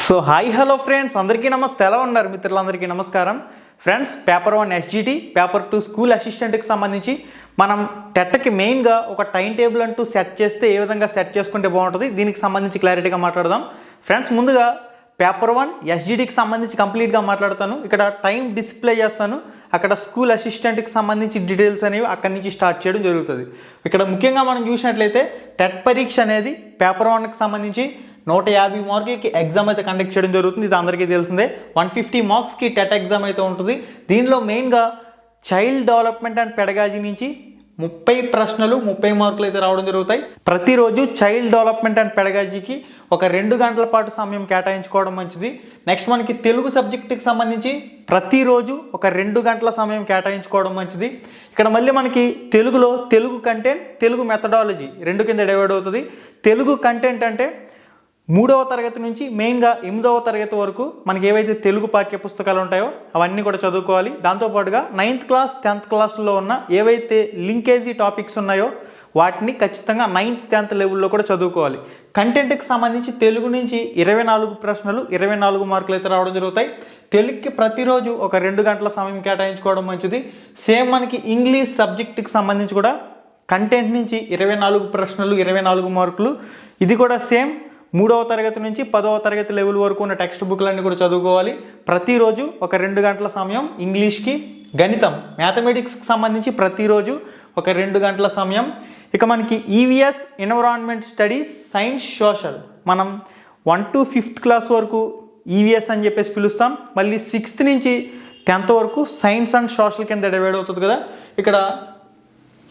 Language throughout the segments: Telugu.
సో హాయ్ హలో ఫ్రెండ్స్, అందరికీ నమస్తే. ఎలా ఉన్నారు మిత్రులందరికీ నమస్కారం. Friends, paper 1 SGT, paper 2 school అసిస్టెంట్కి సంబంధించి మనం టెట్కి మెయిన్గా ఒక టైం టేబుల్ అంటూ సెట్ చేస్తే ఏ విధంగా సెట్ చేసుకుంటే బాగుంటుంది, దీనికి సంబంధించి క్లారిటీగా మాట్లాడదాం. ఫ్రెండ్స్, ముందుగా పేపర్ 1 ఎస్జిటికి సంబంధించి కంప్లీట్గా మాట్లాడతాను. ఇక్కడ టైం డిస్ప్లే చేస్తాను, అక్కడ స్కూల్ అసిస్టెంట్కి సంబంధించి డీటెయిల్స్ అనేవి అక్కడి నుంచి స్టార్ట్ చేయడం జరుగుతుంది. ఇక్కడ ముఖ్యంగా మనం చూసినట్లయితే టెట్ పరీక్ష అనేది పేపర్ 1కి సంబంధించి 150 మార్కులకి ఎగ్జామ్ అయితే కండక్ట్ చేయడం జరుగుతుంది. ఇది అందరికీ తెలిసిందే. 150 మార్క్స్కి టెట్ ఎగ్జామ్ అయితే ఉంటుంది. దీనిలో మెయిన్గా చైల్డ్ డెవలప్మెంట్ అండ్ పెడగాజీ నుంచి 30 ప్రశ్నలు 30 మార్కులు అయితే రావడం జరుగుతాయి. ప్రతిరోజు చైల్డ్ డెవలప్మెంట్ అండ్ పెడగాజీకి ఒక 2 గంటల పాటు సమయం కేటాయించుకోవడం మంచిది. నెక్స్ట్ మనకి తెలుగు సబ్జెక్టుకి సంబంధించి ప్రతిరోజు ఒక 2 గంటల సమయం కేటాయించుకోవడం మంచిది. ఇక్కడ మళ్ళీ మనకి తెలుగులో తెలుగు కంటెంట్, తెలుగు మెథడాలజీ 2 కింద డివైడ్ అవుతుంది. తెలుగు కంటెంట్ అంటే 3వ తరగతి నుంచి మెయిన్గా 8వ తరగతి వరకు మనకి ఏవైతే తెలుగు పాఠ్య పుస్తకాలు ఉంటాయో అవన్నీ కూడా చదువుకోవాలి. దాంతోపాటుగా 9th క్లాస్ 10th క్లాస్లో ఉన్న ఏవైతే లింకేజీ టాపిక్స్ ఉన్నాయో వాటిని ఖచ్చితంగా 9th 10th లెవెల్లో కూడా చదువుకోవాలి. కంటెంట్కి సంబంధించి తెలుగు నుంచి 24 ప్రశ్నలు 24 మార్కులు అయితే రావడం జరుగుతాయి. తెలుగుకి ప్రతిరోజు ఒక 2 గంటల సమయం కేటాయించుకోవడం మంచిది. సేమ్ మనకి ఇంగ్లీష్ సబ్జెక్టుకి సంబంధించి కూడా కంటెంట్ నుంచి 24 ప్రశ్నలు 24 మార్కులు. ఇది కూడా సేమ్ 3వ తరగతి నుంచి 10వ తరగతి లెవెల్ వరకు ఉన్న టెక్స్ట్ బుక్లన్నీ కూడా చదువుకోవాలి. ప్రతిరోజు ఒక 2 గంటల సమయం ఇంగ్లీష్కి, గణితం మ్యాథమెటిక్స్కి సంబంధించి ప్రతిరోజు ఒక 2 గంటల సమయం. ఇక మనకి EVS environment studies, science, social మనం 1 to 5th క్లాస్ వరకు ఈవీఎస్ అని చెప్పేసి పిలుస్తాం. మళ్ళీ 6th నుంచి 10th వరకు సైన్స్ అండ్ సోషల్ కింద డివైడ్ అవుతుంది కదా. ఇక్కడ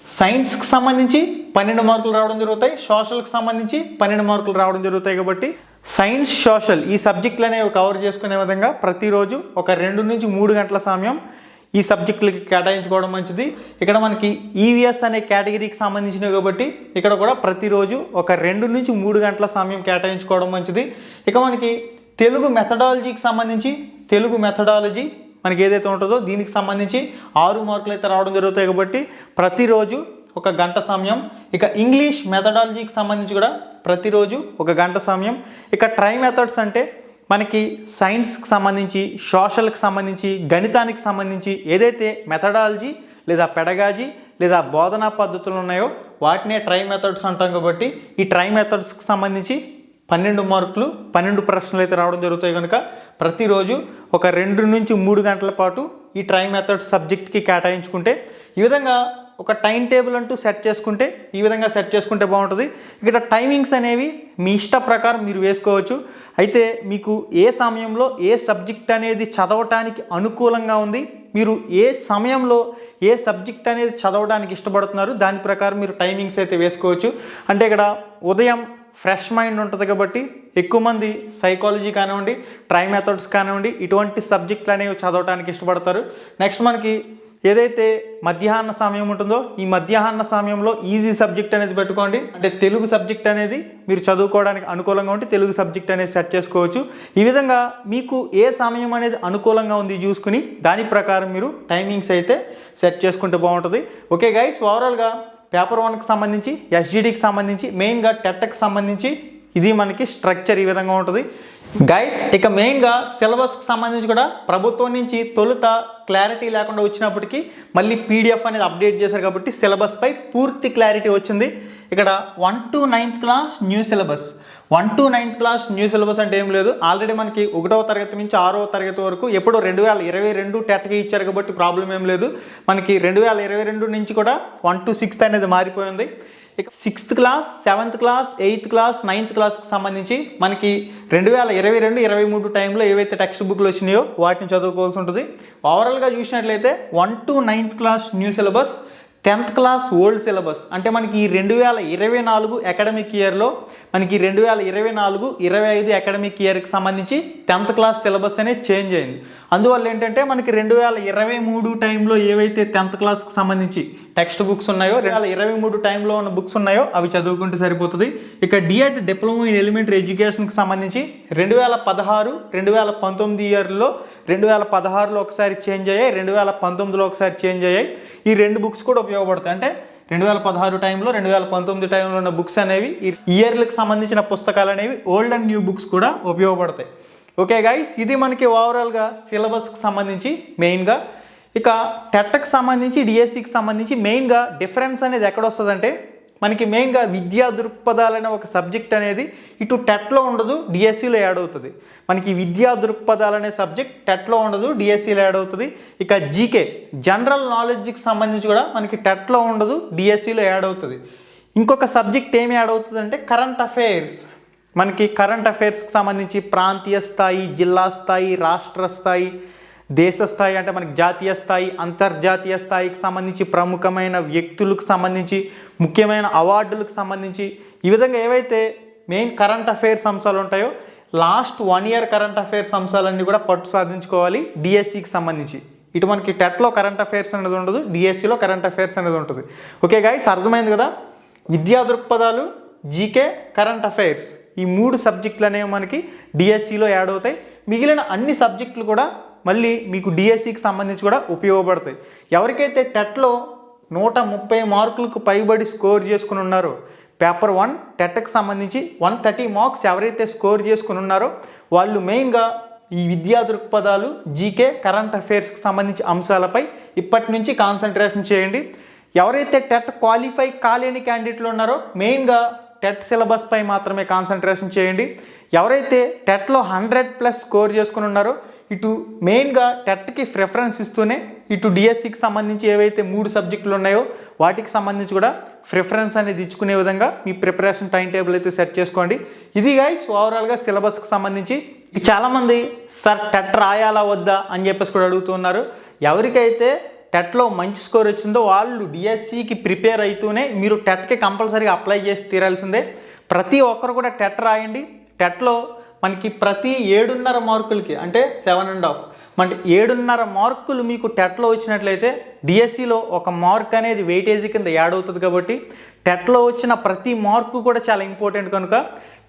సైన్స్కి సంబంధించి 12 మార్కులు రావడం జరుగుతాయి, సోషల్కి సంబంధించి 12 మార్కులు రావడం జరుగుతాయి. కాబట్టి సైన్స్, సోషల్ ఈ సబ్జెక్టులు అనేవి కవర్ చేసుకునే విధంగా ప్రతిరోజు ఒక 2 నుంచి 3 గంటల సమయం ఈ సబ్జెక్టులకి కేటాయించుకోవడం మంచిది. ఇక్కడ మనకి ఈవీఎస్ అనే కేటగిరీకి సంబంధించినవి కాబట్టి ఇక్కడ కూడా ప్రతిరోజు ఒక 2 నుంచి 3 గంటల సమయం కేటాయించుకోవడం మంచిది. ఇక మనకి తెలుగు మెథడాలజీకి సంబంధించి తెలుగు మెథడాలజీ మనకి ఏదైతే ఉంటుందో దీనికి సంబంధించి 6 మార్కులు అయితే రావడం జరుగుతాయి. కాబట్టి ప్రతిరోజు ఒక గంట సమయం. ఇక ఇంగ్లీష్ మెథడాలజీకి సంబంధించి కూడా ప్రతిరోజు ఒక గంట సమయం. ఇక ట్రై మెథడ్స్ అంటే మనకి సైన్స్కి సంబంధించి, సోషల్కి సంబంధించి, గణితానికి సంబంధించి ఏదైతే మెథడాలజీ లేదా పెడగాజీ లేదా బోధనా పద్ధతులు ఉన్నాయో వాటినే ట్రై మెథడ్స్ అంటాం. కాబట్టి ఈ ట్రై మెథడ్స్కి సంబంధించి 12 మార్కులు 12 ప్రశ్నలు అయితే రావడం జరుగుతాయి. కనుక ప్రతిరోజు ఒక 2 నుంచి 3 గంటల పాటు ఈ ట్రై మెథడ్ సబ్జెక్ట్కి కేటాయించుకుంటే ఈ విధంగా ఒక టైం టేబుల్ అంటూ సెట్ చేసుకుంటే ఈ విధంగా సెట్ చేసుకుంటే బాగుంటుంది. ఇక్కడ టైమింగ్స్ అనేవి మీ ఇష్ట ప్రకారం మీరు వేసుకోవచ్చు. అయితే మీకు ఏ సమయంలో ఏ సబ్జెక్ట్ అనేది చదవటానికి అనుకూలంగా ఉంది, మీరు ఏ సమయంలో ఏ సబ్జెక్ట్ అనేది చదవడానికి ఇష్టపడుతున్నారు దాని ప్రకారం మీరు టైమింగ్స్ అయితే వేసుకోవచ్చు. అంటే ఇక్కడ ఉదయం ఫ్రెష్ మైండ్ ఉంటుంది కాబట్టి ఎక్కువ మంది సైకాలజీ కానివ్వండి, ట్రై మెథడ్స్ కానివ్వండి ఇటువంటి సబ్జెక్టులు అనేవి చదవడానికి ఇష్టపడతారు. నెక్స్ట్ మనకి ఏదైతే మధ్యాహ్న సమయం ఉంటుందో ఈ మధ్యాహ్న సమయంలో ఈజీ సబ్జెక్ట్ అనేది పెట్టుకోండి. అంటే తెలుగు సబ్జెక్ట్ అనేది మీరు చదువుకోవడానికి అనుకూలంగా ఉంటే తెలుగు సబ్జెక్ట్ అనేది సెట్ చేసుకోవచ్చు. ఈ విధంగా మీకు ఏ సమయం అనేది అనుకూలంగా ఉంది చూసుకుని దాని ప్రకారం మీరు టైమింగ్స్ అయితే సెట్ చేసుకుంటే బాగుంటుంది. ఓకే గైస్, ఓవరాల్గా పేపర్ 1కి సంబంధించి, ఎస్జిడికి సంబంధించి, మెయిన్గా టెట్కి సంబంధించి ఇది మనకి స్ట్రక్చర్ ఈ విధంగా ఉంటుంది గైస్. ఇక మెయిన్గా సిలబస్కి సంబంధించి కూడా ప్రభుత్వం నుంచి తొలుత క్లారిటీ లేకుండా వచ్చినప్పటికీ మళ్ళీ పీడిఎఫ్ అనేది అప్డేట్ చేశారు కాబట్టి సిలబస్పై పూర్తి క్లారిటీ వచ్చింది. ఇక్కడ 1 to 9th class new syllabus. 1 to 9th class new syllabus అంటే ఏం లేదు, ఆల్రెడీ మనకి 1వ తరగతి నుంచి 6వ తరగతి వరకు ఎప్పుడో 2022 టెట్కి ఇచ్చారు కాబట్టి ప్రాబ్లం ఏం లేదు. మనకి 2022 నుంచి కూడా 1 to 6th అనేది మారిపోయింది. ఇక 6th class 7th class 8th class 9th క్లాస్కి సంబంధించి మనకి 2022-23 టైంలో ఏవైతే టెక్స్ట్ బుక్లు వచ్చినాయో వాటిని చదువుకోవాల్సి ఉంటుంది. ఓవరాల్గా చూసినట్లయితే 1 to 9th class new syllabus, 10th class old syllabus. అంటే మనకి ఈ 2024 అకాడమిక్ ఇయర్లో మనకి 2024-25 అకాడమిక్ ఇయర్కి సంబంధించి 10th క్లాస్ సిలబస్ అనేది చేంజ్ అయింది. అందువల్ల ఏంటంటే మనకి 2023 టైంలో ఏవైతే 10th క్లాస్కి సంబంధించి టెక్స్ట్ బుక్స్ ఉన్నాయో 2023 టైంలో ఉన్న బుక్స్ ఉన్నాయో అవి చదువుకుంటే సరిపోతుంది. ఇక డిఎడ్ డిప్లొమా ఇన్ ఎలిమెంటరీ ఎడ్యుకేషన్కి సంబంధించి 2016-2019 ఇయర్లో 2016లో ఒకసారి చేంజ్ అయ్యాయి, 2019లో ఒకసారి చేంజ్ అయ్యాయి. ఈ 2 బుక్స్ కూడా ఉపయోగపడతాయి. అంటే 2016 టైంలో 2019 టైంలో ఉన్న బుక్స్ అనేవి ఈ ఇయర్లకు సంబంధించిన పుస్తకాలు అనేవి ఓల్డ్ అండ్ న్యూ బుక్స్ కూడా ఉపయోగపడతాయి. ఓకే గైస్, ఇది మనకి ఓవరాల్గా సిలబస్కి సంబంధించి మెయిన్గా. ఇక టెట్కి సంబంధించి డిఎస్సికి సంబంధించి మెయిన్గా డిఫరెన్స్ అనేది ఎక్కడ వస్తుందంటే, మనకి మెయిన్గా విద్యా దృక్పథాలనే ఒక సబ్జెక్ట్ అనేది ఇటు టెట్లో ఉండదు, డిఎస్సిలో యాడ్ అవుతుంది. మనకి విద్యా దృక్పథాలు అనే సబ్జెక్ట్ టెట్లో ఉండదు, డిఎస్సిలో యాడ్ అవుతుంది. ఇక జీకే జనరల్ నాలెడ్జ్కి సంబంధించి కూడా మనకి టెట్లో ఉండదు, డిఎస్సిలో యాడ్ అవుతుంది. ఇంకొక సబ్జెక్ట్ ఏమి యాడ్ అవుతుంది అంటే కరెంట్ అఫైర్స్. మనకి కరెంట్ అఫైర్స్కి సంబంధించి ప్రాంతీయ స్థాయి, జిల్లా స్థాయి, రాష్ట్ర స్థాయి, దేశ స్థాయి అంటే మనకి జాతీయ స్థాయి, అంతర్జాతీయ స్థాయికి సంబంధించి ప్రముఖమైన వ్యక్తులకు సంబంధించి, ముఖ్యమైన అవార్డులకు సంబంధించి, ఈ విధంగా ఏవైతే మెయిన్ కరెంట్ అఫైర్స్ అంశాలు ఉంటాయో లాస్ట్ 1 year కరెంట్ అఫైర్స్ అంశాలన్నీ కూడా పట్టు సాధించుకోవాలి డిఎస్సికి సంబంధించి. ఇటు మనకి టెట్లో కరెంట్ అఫైర్స్ అనేది ఉండదు, డిఎస్సిలో కరెంట్ అఫైర్స్ అనేది ఉంటుంది. ఓకే గైస్, అర్థమైంది కదా? విద్యా దృక్పథాలు, జీకే, కరెంట్ అఫైర్స్ ఈ 3 సబ్జెక్టులు అనేవి మనకి డిఎస్సిలో యాడ్ అవుతాయి. మిగిలిన అన్ని సబ్జెక్టులు కూడా మళ్ళీ మీకు డిఎస్సికి సంబంధించి కూడా ఉపయోగపడతాయి. ఎవరికైతే టెట్లో 130 మార్కులకు పైబడి స్కోర్ చేసుకుని ఉన్నారో, పేపర్ 1 టెట్కి సంబంధించి 130 మార్క్స్ ఎవరైతే స్కోర్ చేసుకుని ఉన్నారో వాళ్ళు మెయిన్గా ఈ విద్యా దృక్పథాలు, జీకే, కరెంట్ అఫైర్స్కి సంబంధించి అంశాలపై ఇప్పటి నుంచి కాన్సన్ట్రేషన్ చేయండి. ఎవరైతే టెట్ క్వాలిఫై కాలేని క్యాండిడేట్లు ఉన్నారో మెయిన్గా టెట్ సిలబస్ పై మాత్రమే కాన్సన్ట్రేషన్ చేయండి. ఎవరైతే టెట్లో 100+ స్కోర్ చేసుకుని ఉన్నారో ఇటు మెయిన్గా టెట్కి ప్రిఫరెన్స్ ఇస్తూనే ఇటు డిఎస్సికి సంబంధించి ఏవైతే 3 సబ్జెక్టులు ఉన్నాయో వాటికి సంబంధించి కూడా ప్రిఫరెన్స్ అనేది ఇచ్చుకునే విధంగా మీ ప్రిపరేషన్ టైం టేబుల్ అయితే సెట్ చేసుకోండి. ఇది గైస్ ఓవరాల్గా సిలబస్కి సంబంధించి. చాలామంది సార్ టెట్ రాయాలా వద్దా అని చెప్పేసి కూడా అడుగుతున్నారు. ఎవరికైతే టెట్లో మంచి స్కోర్ వచ్చిందో వాళ్ళు డిఎస్సికి ప్రిపేర్ అవుతూనే మీరు టెట్కి కంపల్సరీగా అప్లై చేసి తీరాల్సిందే. ప్రతి ఒక్కరు కూడా టెట్ రాయండి. టెట్లో మనకి ప్రతి 7.5 మార్కులకి అంటే 7.5 అంటే 7.5 మార్కులు మీకు టెట్లో వచ్చినట్లయితే డిఎస్సిలో 1 మార్క్ అనేది వెయిటేజీ కింద యాడ్ అవుతుంది. కాబట్టి టెట్లో వచ్చిన ప్రతి మార్కు కూడా చాలా ఇంపార్టెంట్. కనుక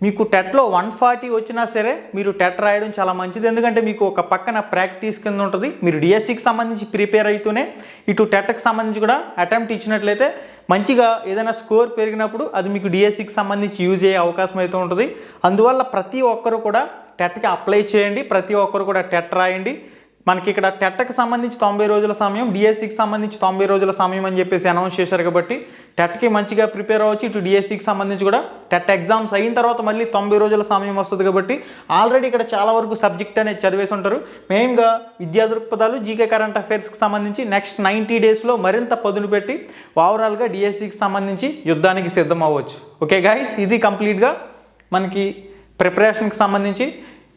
మీకు టెట్లో 140 వచ్చినా సరే మీరు టెట్ రాయడం చాలా మంచిది. ఎందుకంటే మీకు ఒక పక్కన ప్రాక్టీస్ కింద ఉంటుంది. మీరు డిఎస్సికి సంబంధించి ప్రిపేర్ అవుతూనే ఇటు టెట్కి సంబంధించి కూడా అటెంప్ట్ ఇచ్చినట్లయితే మంచిగా ఏదైనా స్కోర్ పెరిగినప్పుడు అది మీకు డిఎస్సికి సంబంధించి యూజ్ అయ్యే అవకాశం అయితే ఉంటుంది. అందువల్ల ప్రతి ఒక్కరు కూడా టెట్కి అప్లై చేయండి, ప్రతి ఒక్కరు కూడా టెట్ రాయండి. మనకి ఇక్కడ టెట్కి సంబంధించి 90 రోజుల సమయం, డిఎస్సికి సంబంధించి 90 రోజుల సమయం అని చెప్పేసి అనౌన్స్ చేశారు. కాబట్టి టెట్కి మంచిగా ప్రిపేర్ అవ్వచ్చు. ఇటు డిఎస్సికి సంబంధించి కూడా టెట్ ఎగ్జామ్స్ అయిన తర్వాత మళ్ళీ 90 రోజుల సమయం వస్తుంది. కాబట్టి ఆల్రెడీ ఇక్కడ చాలా వరకు సబ్జెక్ట్ అనేది చదివేసి ఉంటారు. మెయిన్గా విద్యా దృక్పథాలు, జీకే, కరెంట్ అఫైర్స్కి సంబంధించి నెక్స్ట్ 90 డేస్లో మరింత పదును పెట్టి ఓవరాల్గా డిఎస్సికి సంబంధించి యుద్ధానికి సిద్ధం అవ్వచ్చు. ఓకే గైస్, ఇది కంప్లీట్గా మనకి ప్రిపరేషన్కి సంబంధించి.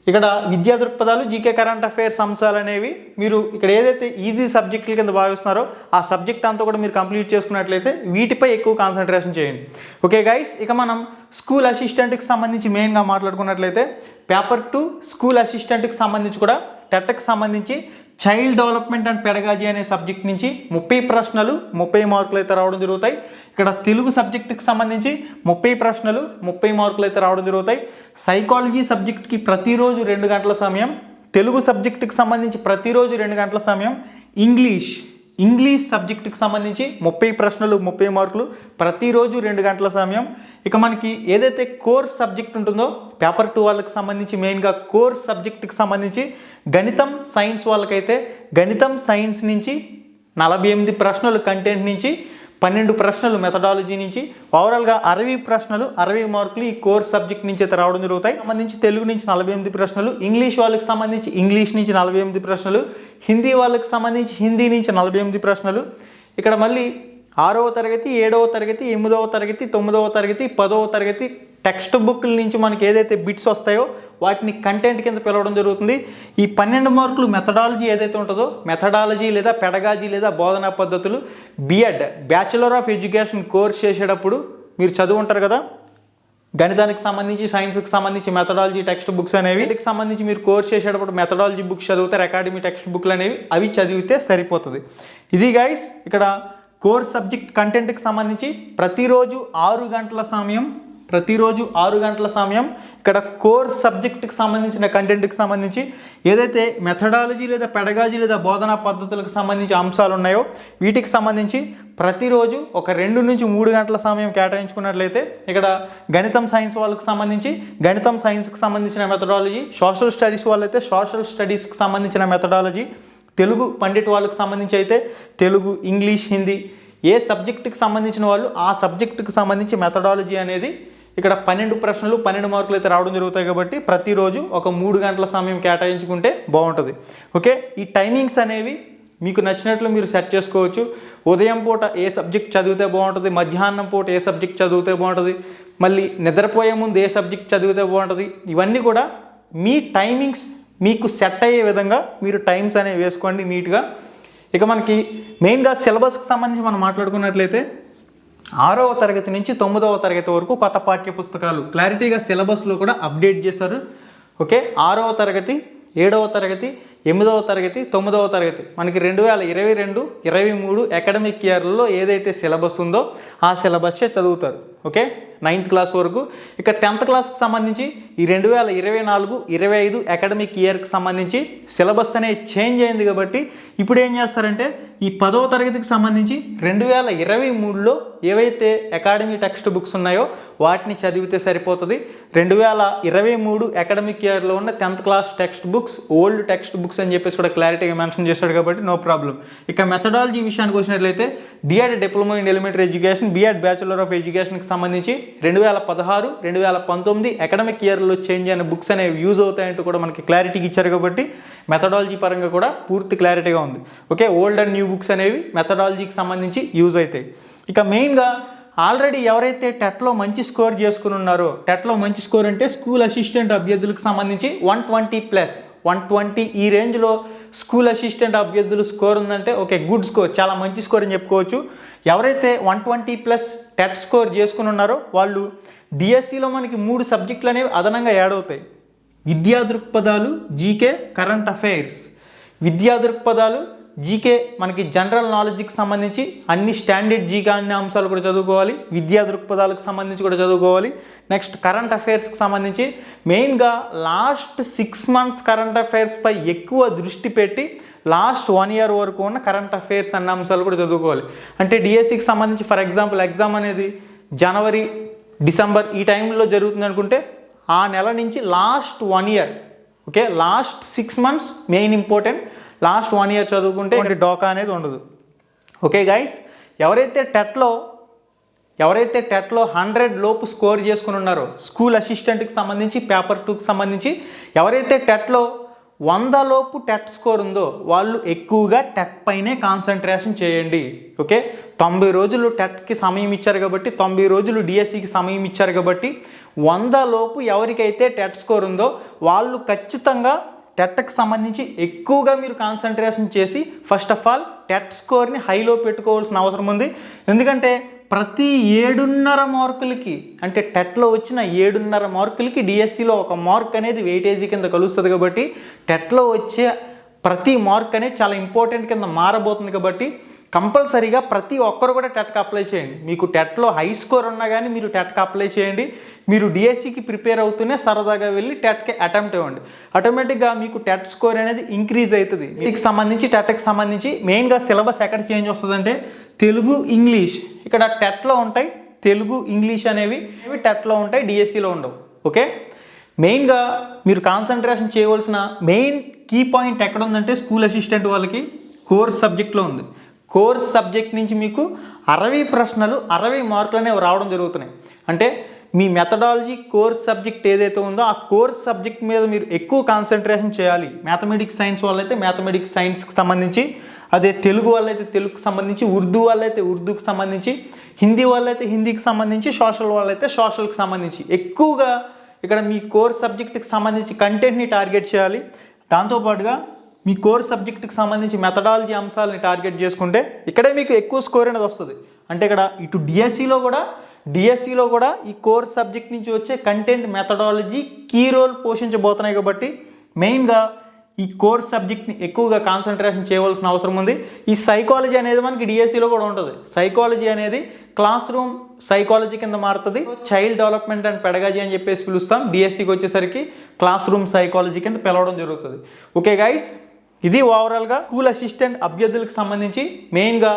ఇక్కడ విద్యా దృక్పథాలు, జీకే, కరెంట్ అఫైర్స్ అంశాలు అనేవి మీరు ఇక్కడ ఏదైతే ఈజీ సబ్జెక్టుల కింద భావిస్తున్నారో ఆ సబ్జెక్ట్ అంతా కూడా మీరు కంప్లీట్ చేసుకున్నట్లయితే వీటిపై ఎక్కువ కాన్సన్ట్రేషన్ చేయండి. ఓకే గైస్, ఇక మనం స్కూల్ అసిస్టెంట్కి సంబంధించి మెయిన్గా మాట్లాడుకున్నట్లయితే పేపర్ 2 స్కూల్ అసిస్టెంట్కి సంబంధించి కూడా టెట్కి సంబంధించి చైల్డ్ డెవలప్మెంట్ అండ్ పెడగాజీ అనే సబ్జెక్ట్ నుంచి 30 ప్రశ్నలు 30 మార్కులు అయితే రావడం జరుగుతాయి. ఇక్కడ తెలుగు సబ్జెక్టుకి సంబంధించి 30 ప్రశ్నలు 30 మార్కులు అయితే రావడం జరుగుతాయి. సైకాలజీ సబ్జెక్ట్కి ప్రతిరోజు 2 గంటల సమయం, తెలుగు సబ్జెక్టుకి సంబంధించి ప్రతిరోజు 2 గంటల సమయం, ఇంగ్లీష్ సబ్జెక్టుకి సంబంధించి 30 ప్రశ్నలు 30 మార్కులు ప్రతిరోజు 2 గంటల సమయం. ఇక మనకి ఏదైతే కోర్స్ సబ్జెక్ట్ ఉంటుందో పేపర్ 2 వాళ్ళకి సంబంధించి మెయిన్గా కోర్స్ సబ్జెక్టుకి సంబంధించి గణితం, సైన్స్ వాళ్ళకైతే గణితం, సైన్స్ నుంచి 48 ప్రశ్నలు కంటెంట్ నుంచి, 12 ప్రశ్నలు మెథడాలజీ నుంచి, ఓవరాల్గా 60 ప్రశ్నలు 60 మార్కులు ఈ కోర్స్ సబ్జెక్ట్ నుంచి అయితే రావడం జరుగుతాయి. సంబంధించి తెలుగు నుంచి 48 ప్రశ్నలు, ఇంగ్లీష్ వాళ్ళకి సంబంధించి ఇంగ్లీష్ నుంచి 48 ప్రశ్నలు, హిందీ వాళ్ళకి సంబంధించి హిందీ నుంచి 48 ప్రశ్నలు. ఇక్కడ మళ్ళీ 6వ తరగతి, 7వ తరగతి, 8వ తరగతి, 9వ తరగతి, 10వ తరగతి టెక్స్ట్ బుక్ల నుంచి మనకి ఏదైతే బిట్స్ వస్తాయో వాటిని కంటెంట్ కింద పిలవడం జరుగుతుంది. ఈ 12 మార్కులు మెథడాలజీ ఏదైతే ఉంటుందో మెథడాలజీ లేదా పెడగాజీ లేదా బోధనా పద్ధతులు BEd bachelor of education course చేసేటప్పుడు మీరు చదువు ఉంటారు కదా, గణితానికి సంబంధించి, సైన్స్కి సంబంధించి మెథడాలజీ టెక్స్ట్ బుక్స్ అనేవి, వీటికి సంబంధించి మీరు కోర్స్ చేసేటప్పుడు మెథడాలజీ బుక్స్ చదివితే అకాడమీ టెక్స్ట్ బుక్లు అనేవి అవి చదివితే సరిపోతుంది. ఇది గైస్ ఇక్కడ కోర్స్ సబ్జెక్ట్ కంటెంట్కి సంబంధించి ప్రతిరోజు 6 గంటల సమయం ప్రతిరోజు 6 గంటల సమయం ఇక్కడ కోర్ సబ్జెక్టుకి సంబంధించిన కంటెంట్కి సంబంధించి ఏదైతే మెథడాలజీ లేదా పెడగాజీ లేదా బోధనా పద్ధతులకు సంబంధించి అంశాలు ఉన్నాయో వీటికి సంబంధించి ప్రతిరోజు ఒక 2 నుంచి 3 గంటల సమయం కేటాయించుకున్నట్లయితే ఇక్కడ గణితం సైన్స్ వాళ్ళకి సంబంధించి గణితం సైన్స్కి సంబంధించిన మెథడాలజీ, సోషల్ స్టడీస్ వాళ్ళైతే సోషల్ స్టడీస్కి సంబంధించిన మెథడాలజీ, తెలుగు పండిట్ వాళ్ళకి సంబంధించి అయితే తెలుగు, ఇంగ్లీష్, హిందీ ఏ సబ్జెక్టుకి సంబంధించిన వాళ్ళు ఆ సబ్జెక్టుకి సంబంధించి మెథడాలజీ అనేది ఇక్కడ 12 ప్రశ్నలు 12 మార్కులు అయితే రావడం జరుగుతాయి కాబట్టి ప్రతిరోజు ఒక 3 గంటల సమయం కేటాయించుకుంటే బాగుంటుంది. ఓకే, ఈ టైమింగ్స్ అనేవి మీకు నచ్చినట్లు మీరు సెట్ చేసుకోవచ్చు. ఉదయం పూట ఏ సబ్జెక్ట్ చదివితే బాగుంటుంది, మధ్యాహ్నం పూట ఏ సబ్జెక్ట్ చదివితే బాగుంటుంది, మళ్ళీ నిద్రపోయే ముందు ఏ సబ్జెక్ట్ చదివితే బాగుంటుంది, ఇవన్నీ కూడా మీ టైమింగ్స్ మీకు సెట్ అయ్యే విధంగా మీరు టైమ్స్ అనేవి వేసుకోండి నీట్గా. ఇక మనకి మెయిన్గా సిలబస్కి సంబంధించి మనం మాట్లాడుకున్నట్లయితే 6వ తరగతి నుంచి 9వ తరగతి వరకు కొత్త పాఠ్య పుస్తకాలు క్లారిటీగా సిలబస్లో కూడా అప్డేట్ చేశారు. ఓకే, 6వ తరగతి, 7వ తరగతి, 8వ తరగతి, 9వ తరగతి మనకి 2022-23 అకాడమిక్ ఇయర్లో ఏదైతే సిలబస్ ఉందో ఆ సిలబస్సే చదువుతారు. ఓకే, 9th క్లాస్ వరకు. ఇక 10th క్లాస్కి సంబంధించి ఈ 2024-25 అకాడమిక్ ఇయర్కి సంబంధించి సిలబస్ అనేది చేంజ్ అయింది కాబట్టి ఇప్పుడు ఏం చేస్తారంటే ఈ 10వ తరగతికి సంబంధించి 2023లో ఏవైతే అకాడమీ టెక్స్ట్ బుక్స్ ఉన్నాయో వాటిని చదివితే సరిపోతుంది. 2023 అకాడమిక్ ఇయర్లో ఉన్న 10th class text books old text books అని చెప్పేసి కూడా క్లారిటీగా మెన్షన్ చేశాడు కాబట్టి నో ప్రాబ్లం. ఇక మెథడాలజీ విషయానికి వచ్చినట్లయితే DEd diploma in elementary education, BEd bachelor of ఎడ్యుకేషన్కి సంబంధించి 2016-2019 అకాడమిక్ ఇయర్లో చేంజ్ అయిన బుక్స్ అనేవి యూజ్ అవుతాయంటూ కూడా మనకి క్లారిటీకి ఇచ్చారు కాబట్టి మెథడాలజీ పరంగా కూడా పూర్తి క్లారిటీగా ఉంది. Okay, old and new books అనేవి మెథడాలజీకి సంబంధించి యూజ్ అవుతాయి. ఇక మెయిన్గా ఆల్రెడీ ఎవరైతే టెట్లో మంచి స్కోర్ చేసుకుని ఉన్నారో, టెట్లో మంచి స్కోర్ అంటే స్కూల్ అసిస్టెంట్ అభ్యర్థులకు సంబంధించి 120+120 ఈ రేంజ్లో స్కూల్ అసిస్టెంట్ అభ్యర్థులు స్కోర్ ఉందంటే ఓకే, గుడ్ స్కోర్, చాలా మంచి స్కోర్ అని చెప్పుకోవచ్చు. ఎవరైతే 120+ టెట్ స్కోర్ చేసుకుని ఉన్నారో వాళ్ళు డిఎస్సిలో మనకి 3 సబ్జెక్టులు అనేవి అదనంగా యాడ్ అవుతాయి. విద్యా దృక్పథాలు, జీకే, కరెంట్ అఫైర్స్. విద్యా దృక్పథాలు, జీకే మనకి జనరల్ నాలెడ్జ్కి సంబంధించి అన్ని స్టాండర్డ్ జీకే అన్ని అంశాలు కూడా చదువుకోవాలి, విద్యా దృక్పథాలకు సంబంధించి కూడా చదువుకోవాలి. నెక్స్ట్ కరెంట్ అఫైర్స్కి సంబంధించి మెయిన్గా లాస్ట్ 6 months కరెంట్ అఫైర్స్పై ఎక్కువ దృష్టి పెట్టి లాస్ట్ 1 year వరకు ఉన్న కరెంట్ అఫైర్స్ అన్న అంశాలు కూడా చదువుకోవాలి. అంటే డిఎస్సికి సంబంధించి ఫర్ ఎగ్జాంపుల్ ఎగ్జామ్ అనేది జనవరి, డిసెంబర్ ఈ టైంలో జరుగుతుంది అనుకుంటే ఆ నెల నుంచి last 1 year, okay, last 6 months main important. Last 1 year చదువుకుంటే డోకా అనేది ఉండదు. ఓకే గైస్, ఎవరైతే టెట్లో 100 లోపు స్కోర్ చేసుకుని ఉన్నారో స్కూల్ అసిస్టెంట్కి సంబంధించి పేపర్ 2కి సంబంధించి ఎవరైతే టెట్లో 100 లోపు టెట్ స్కోర్ ఉందో వాళ్ళు ఎక్కువగా టెట్ పైనే కాన్సన్ట్రేషన్ చేయండి. ఓకే, 90 రోజులు టెట్కి సమయం ఇచ్చారు కాబట్టి 90 రోజులు డిఎస్సికి సమయం ఇచ్చారు కాబట్టి 100 లోపు ఎవరికైతే టెట్ స్కోర్ ఉందో వాళ్ళు ఖచ్చితంగా టెట్కి సంబంధించి ఎక్కువగా మీరు కాన్సన్ట్రేషన్ చేసి ఫస్ట్ ఆఫ్ ఆల్ టెట్ స్కోర్ని హైలో పెట్టుకోవాల్సిన అవసరం ఉంది. ఎందుకంటే ప్రతి 7.5 మార్కులకి అంటే టెట్లో వచ్చిన 7.5 మార్కులకి డిఎస్సిలో 1 మార్క్ అనేది వెయిటేజీ కింద కలుస్తుంది కాబట్టి టెట్లో వచ్చే ప్రతి మార్క్ అనేది చాలా ఇంపార్టెంట్ కింద మారబోతుంది కాబట్టి కంపల్సరీగా ప్రతి ఒక్కరు కూడా టెట్కి అప్లై చేయండి. మీకు టెట్లో హై స్కోర్ ఉన్నా కానీ మీరు టెట్కి అప్లై చేయండి. మీరు డిఎస్సికి ప్రిపేర్ అవుతూనే సరదాగా వెళ్ళి టెట్కి అటెంప్ట్ ఇవ్వండి. ఆటోమేటిక్గా మీకు టెట్ స్కోర్ అనేది ఇంక్రీజ్ అవుతుంది. దీనికి సంబంధించి టెట్కి సంబంధించి మెయిన్గా సిలబస్ ఎక్కడ చేంజ్ వస్తుందంటే తెలుగు, ఇంగ్లీష్ ఇక్కడ టెట్లో ఉంటాయి, తెలుగు, ఇంగ్లీష్ అనేవి టెట్లో ఉంటాయి, డిఎస్సిలో ఉండవు. ఓకే, మెయిన్గా మీరు కాన్సన్ట్రేషన్ చేయవలసిన మెయిన్ కీ పాయింట్ ఎక్కడ ఉందంటే స్కూల్ అసిస్టెంట్ వాళ్ళకి కోర్స్ సబ్జెక్ట్లో ఉంది. కోర్స్ సబ్జెక్ట్ నుంచి మీకు 60 ప్రశ్నలు 60 మార్కులు అనేవి రావడం జరుగుతున్నాయి. అంటే మీ మెథడాలజీ కోర్స్ సబ్జెక్ట్ ఏదైతే ఉందో ఆ కోర్స్ సబ్జెక్ట్ మీద మీరు ఎక్కువ కాన్సన్ట్రేషన్ చేయాలి. మ్యాథమెటిక్స్ సైన్స్ వాళ్ళైతే మ్యాథమెటిక్స్ సైన్స్కి సంబంధించి, అదే తెలుగు వాళ్ళైతే తెలుగుకి సంబంధించి, ఉర్దూ వాళ్ళైతే ఉర్దూకి సంబంధించి, హిందీ వాళ్ళైతే హిందీకి సంబంధించి, సోషల్ వాళ్ళైతే సోషల్కి సంబంధించి ఎక్కువగా ఇక్కడ మీ కోర్స్ సబ్జెక్ట్కి సంబంధించి కంటెంట్ని టార్గెట్ చేయాలి. దాంతోపాటుగా మీ కోర్ సబ్జెక్ట్కి సంబంధించి మెథడాలజీ అంశాలని టార్గెట్ చేసుకుంటే ఇక్కడే మీకు ఎక్కువ స్కోర్ అనేది వస్తుంది. అంటే ఇక్కడ ఇటు డిఎస్సిలో కూడా ఈ కోర్ సబ్జెక్ట్ నుంచి వచ్చే కంటెంట్ మెథడాలజీ కీ రోల్ పోషించబోతున్నాయి కాబట్టి మెయిన్గా ఈ కోర్ సబ్జెక్ట్ని ఎక్కువగా కాన్సన్ట్రేషన్ చేయవలసిన అవసరం ఉంది. ఈ సైకాలజీ అనేది మనకి డిఎస్సిలో కూడా ఉంటుంది. సైకాలజీ అనేది క్లాస్ రూమ్ సైకాలజీ కింద మారుతుంది. చైల్డ్ డెవలప్మెంట్ అండ్ పెడగాజీ అని చెప్పేసి పిలుస్తాం. బీఎస్సీకి వచ్చేసరికి క్లాస్ రూమ్ సైకాలజీ కింద పిలవడం జరుగుతుంది. ఓకే గైస్, ఇది ఓవరాల్గా స్కూల్ అసిస్టెంట్ అభ్యర్థులకు సంబంధించి మెయిన్గా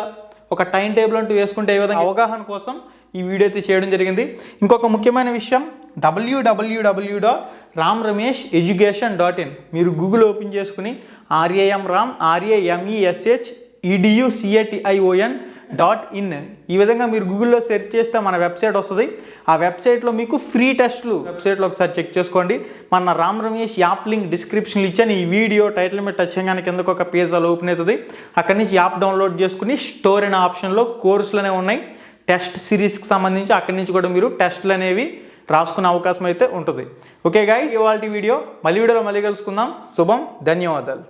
ఒక టైం టేబుల్ అంటూ వేసుకుంటే ఏ విధంగా అవగాహన కోసం ఈ వీడియో అయితే చేయడం జరిగింది. ఇంకొక ముఖ్యమైన విషయం, www.ramramesheducation.in మీరు గూగుల్ ఓపెన్ చేసుకుని RAMRAMESHEDUCATION.in ఈ విధంగా మీరు గూగుల్లో సెర్చ్ చేస్తే మన వెబ్సైట్ వస్తుంది. ఆ వెబ్సైట్లో మీకు ఫ్రీ టెస్ట్లు వెబ్సైట్లో ఒకసారి చెక్ చేసుకోండి. మన రామ్ రమేష్ యాప్ లింక్ డిస్క్రిప్షన్లో ఇచ్చాను. ఈ వీడియో టైటిల్ మీద టచ్ చేయగానే కిందకు ఒక పేజ్ అలా ఓపెన్ అవుతుంది. అక్కడి నుంచి యాప్ డౌన్లోడ్ చేసుకుని స్టోర్ అనే ఆప్షన్లో కోర్సులు అనేవి ఉన్నాయి. టెస్ట్ సిరీస్కి సంబంధించి అక్కడి నుంచి కూడా మీరు టెస్ట్లు అనేవి రాసుకునే అవకాశం అయితే ఉంటుంది. ఓకే గైస్, ఇవాళ వీడియో వీడియోలో మళ్ళీ కలుసుకుందాం. శుభం, ధన్యవాదాలు.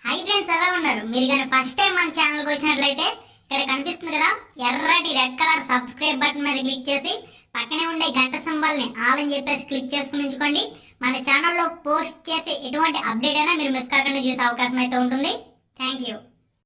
హై ఫ్రెండ్స్, ఎలా ఉన్నారు? మీరు కానీ ఫస్ట్ టైం మన ఛానల్కి వచ్చినట్లయితే ఇక్కడ కనిపిస్తుంది కదా ఎర్రటి రెడ్ కలర్ సబ్స్క్రైబ్ బటన్ మీద క్లిక్ చేసి పక్కనే ఉండే గంట సింబల్ని ఆల్ అని చెప్పేసి క్లిక్ చేసుకుని ఉంచుకోండి. మన ఛానల్లో పోస్ట్ చేసే ఎటువంటి అప్డేట్ అయినా మీరు మిస్ కాకుండా చూసే అవకాశం అయితే ఉంటుంది. Thank you.